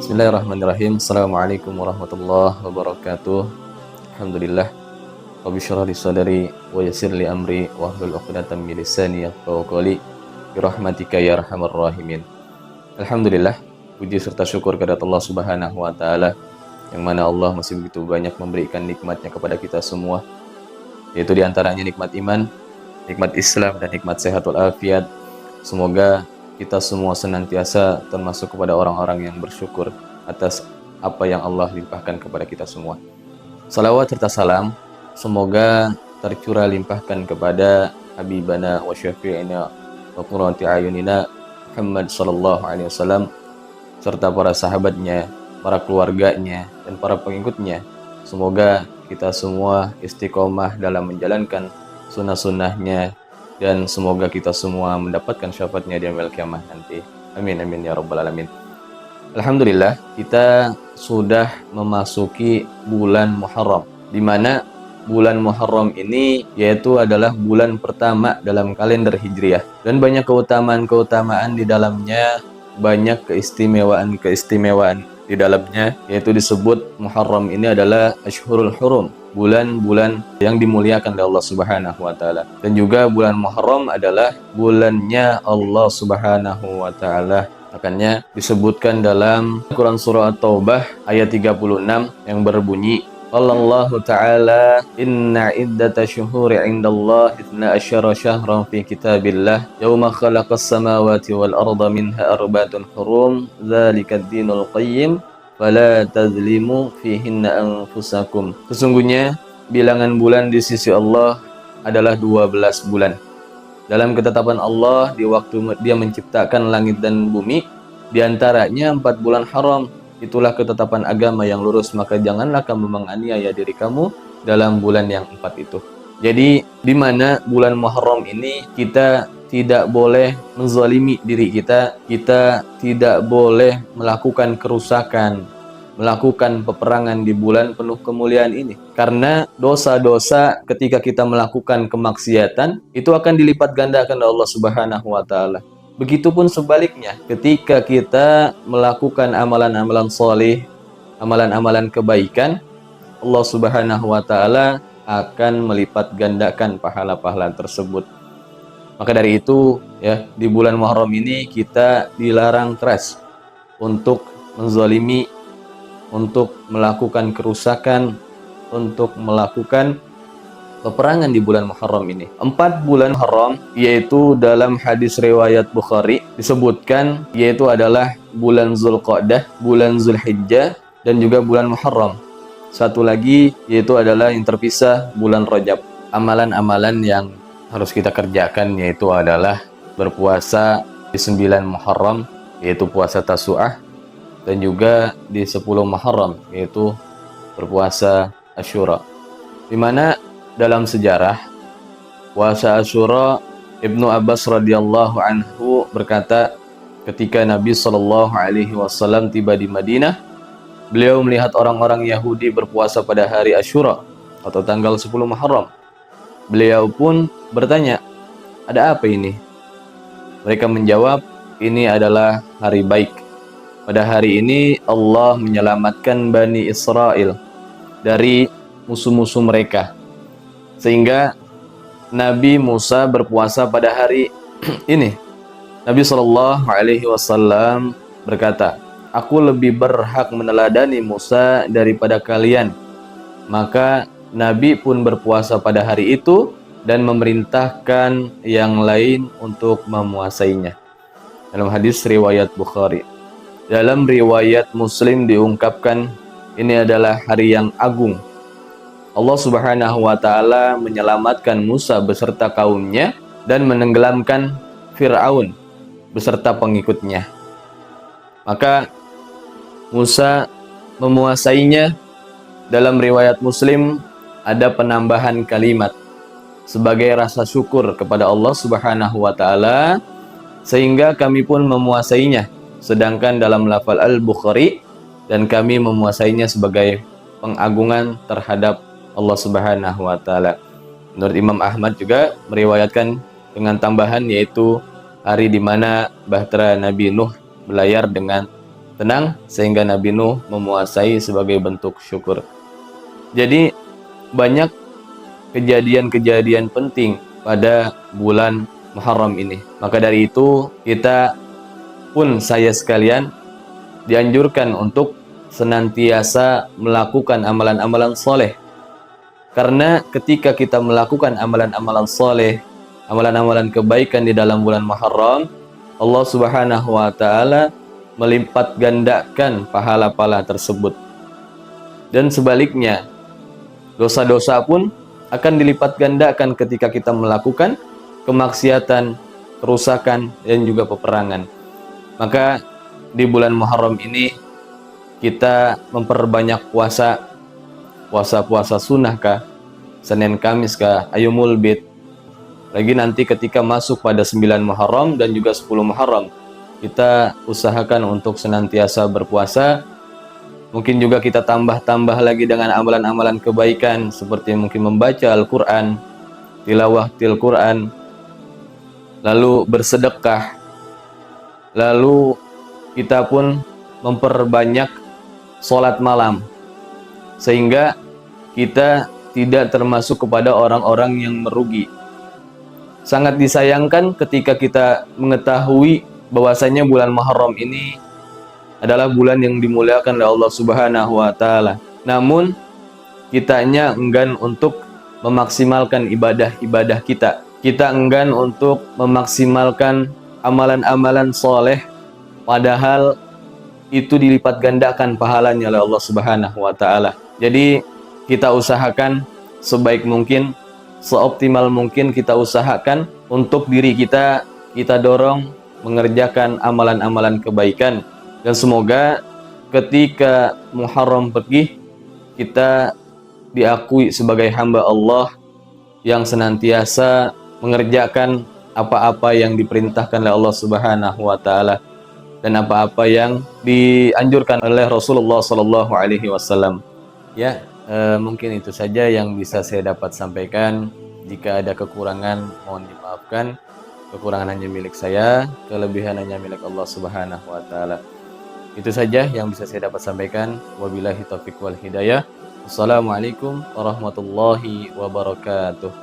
Bismillahirrahmanirrahim. Assalamualaikum warahmatullahi wabarakatuh. Alhamdulillah. Rabbi shrah li sadri wa yassir li amri wahlul 'uqdatam min lisani yafqahu qawli. Bi rahmatika ya arhamar rahimin. Alhamdulillah, puji serta syukur kepada Allah Subhanahu wa taala yang mana Allah masih begitu banyak memberikan nikmatnya kepada kita semua, yaitu diantaranya nikmat iman, nikmat Islam, dan nikmat sehat walafiat. Semoga kita semua senantiasa termasuk kepada orang-orang yang bersyukur atas apa yang Allah limpahkan kepada kita semua. Salawat serta salam semoga tercurah limpahkan kepada Habibana wa syafi'ina wa qurrati ayunina Muhammad sallallahu alaihi wasallam, serta para sahabatnya, para keluarganya, dan para pengikutnya. Semoga kita semua istiqomah dalam menjalankan sunnah-sunnahnya, dan semoga kita semua mendapatkan syafaatnya di yaumil kiamah nanti. Amin amin ya rabbal alamin. Alhamdulillah, kita sudah memasuki bulan Muharram, di mana bulan Muharram ini yaitu adalah bulan pertama dalam kalender Hijriah, dan banyak keutamaan-keutamaan di dalamnya, banyak keistimewaan-keistimewaan di dalamnya, yaitu disebut Muharram ini adalah Ashhurul Hurum, bulan-bulan yang dimuliakan oleh Allah Subhanahu wa taala. Dan juga bulan Muharram adalah bulannya Allah Subhanahu wa taala. Makanya disebutkan dalam Quran surah At-Taubah ayat 36 yang berbunyi, Allahu ta'ala inna iddata syuhuri indallah ithna asyara syahran fi kitabillah yawma khalaqas samawati wal arda minha arbatun hurum dzalika ad-dinul qayyim fala tazlimu fihinna anfusakum. Sesungguhnya bilangan bulan di sisi Allah adalah 12 bulan. Dalam ketetapan Allah di waktu Dia menciptakan langit dan bumi, diantaranya 4 bulan haram. Itulah ketetapan agama yang lurus, maka janganlah kamu menganiaya diri kamu dalam bulan yang 4 itu. Jadi di mana bulan Muharram ini kita tidak boleh menzalimi diri kita, kita tidak boleh melakukan kerusakan, melakukan peperangan di bulan penuh kemuliaan ini. Karena dosa-dosa ketika kita melakukan kemaksiatan itu akan dilipat gandakan oleh Allah Subhanahu wa taala. Begitupun sebaliknya, ketika kita melakukan amalan-amalan soleh, amalan-amalan kebaikan, Allah Subhanahu wa taala akan melipat gandakan pahala-pahala tersebut. Maka dari itu, ya, di bulan Muharram ini kita dilarang keras untuk menzalimi, untuk melakukan kerusakan, untuk melakukan peperangan di bulan Muharram ini. 4 bulan Muharram yaitu dalam hadis riwayat Bukhari disebutkan yaitu adalah bulan Zulqa'dah, bulan Zulhijjah, dan juga bulan Muharram. Satu lagi yaitu adalah yang terpisah bulan Rajab. Amalan-amalan yang harus kita kerjakan yaitu adalah berpuasa di 9 Muharram yaitu puasa Tasu'ah, dan juga di 10 Muharram yaitu berpuasa Asyura. Di mana dalam sejarah puasa Asyura, Ibnu Abbas radhiyallahu anhu berkata, ketika Nabi Shallallahu alaihi wasallam tiba di Madinah, beliau melihat orang-orang Yahudi berpuasa pada hari Asyura atau tanggal 10 Muharram. Beliau pun bertanya, "Ada apa ini?" Mereka menjawab, "Ini adalah hari baik. Pada hari ini Allah menyelamatkan Bani Israel dari musuh-musuh mereka, sehingga Nabi Musa berpuasa pada hari ini." Nabi Shallallahu alaihi wasallam berkata, "Aku lebih berhak meneladani Musa daripada kalian." Maka Nabi pun berpuasa pada hari itu dan memerintahkan yang lain untuk memuasainya. Dalam hadis riwayat Bukhari. Dalam riwayat Muslim diungkapkan, ini adalah hari yang agung. Allah Subhanahu wa taala menyelamatkan Musa beserta kaumnya dan menenggelamkan Fir'aun beserta pengikutnya. Maka Musa memuasainya. Dalam riwayat Muslim ada penambahan kalimat sebagai rasa syukur kepada Allah Subhanahu wa taala, sehingga kami pun memuasainya. Sedangkan dalam lafal Al-Bukhari, dan kami memuasainya sebagai pengagungan terhadap Allah Subhanahu wa taala. Menurut Imam Ahmad juga meriwayatkan dengan tambahan, yaitu hari di mana bahtera Nabi Nuh berlayar dengan tenang sehingga Nabi Nuh memuasai sebagai bentuk syukur. Jadi banyak kejadian-kejadian penting pada bulan Muharram ini. Maka dari itu kita pun, saya sekalian, dianjurkan untuk senantiasa melakukan amalan-amalan soleh. Karena ketika kita melakukan amalan-amalan soleh, amalan-amalan kebaikan di dalam bulan Muharram, Allah Subhanahu wa Ta'ala melipat gandakan pahala-pahala tersebut. Dan sebaliknya, dosa-dosa pun akan dilipat gandakan ketika kita melakukan kemaksiatan, kerusakan, dan juga peperangan. Maka di bulan Muharram ini kita memperbanyak puasa sunnah kah, Senin Kamis kah, Ayyamul Bid. Lagi nanti ketika masuk pada 9 Muharram dan juga 10 Muharram, kita usahakan untuk senantiasa berpuasa. Mungkin juga kita tambah-tambah lagi dengan amalan-amalan kebaikan seperti mungkin membaca Al-Quran, tilawah Quran, lalu bersedekah, lalu kita pun memperbanyak sholat malam, sehingga kita tidak termasuk kepada orang-orang yang merugi. Sangat disayangkan ketika kita mengetahui bahwasanya bulan Muharram ini adalah bulan yang dimuliakan oleh Allah Subhanahu wa Ta'ala. Namun kitanya enggan untuk memaksimalkan ibadah-ibadah kita. Kita enggan untuk memaksimalkan amalan-amalan soleh, padahal itu dilipat gandakan pahalanya oleh Allah Subhanahu wa Ta'ala. Jadi kita usahakan sebaik mungkin, seoptimal mungkin kita usahakan untuk diri kita dorong mengerjakan amalan-amalan kebaikan. Dan semoga ketika Muharram pergi, kita diakui sebagai hamba Allah yang senantiasa mengerjakan apa-apa yang diperintahkan oleh Allah Subhanahu wa Ta'ala dan apa-apa yang dianjurkan oleh Rasulullah Sallallahu Alaihi Wasallam. Ya, mungkin itu saja yang bisa saya dapat sampaikan. Jika ada kekurangan, mohon dimaafkan. Kekurangan hanya milik saya, kelebihan hanya milik Allah Subhanahu wa Ta'ala. Itu saja yang bisa saya dapat sampaikan. Wabillahi taufiq wal hidayah. Wassalamualaikum warahmatullahi wabarakatuh.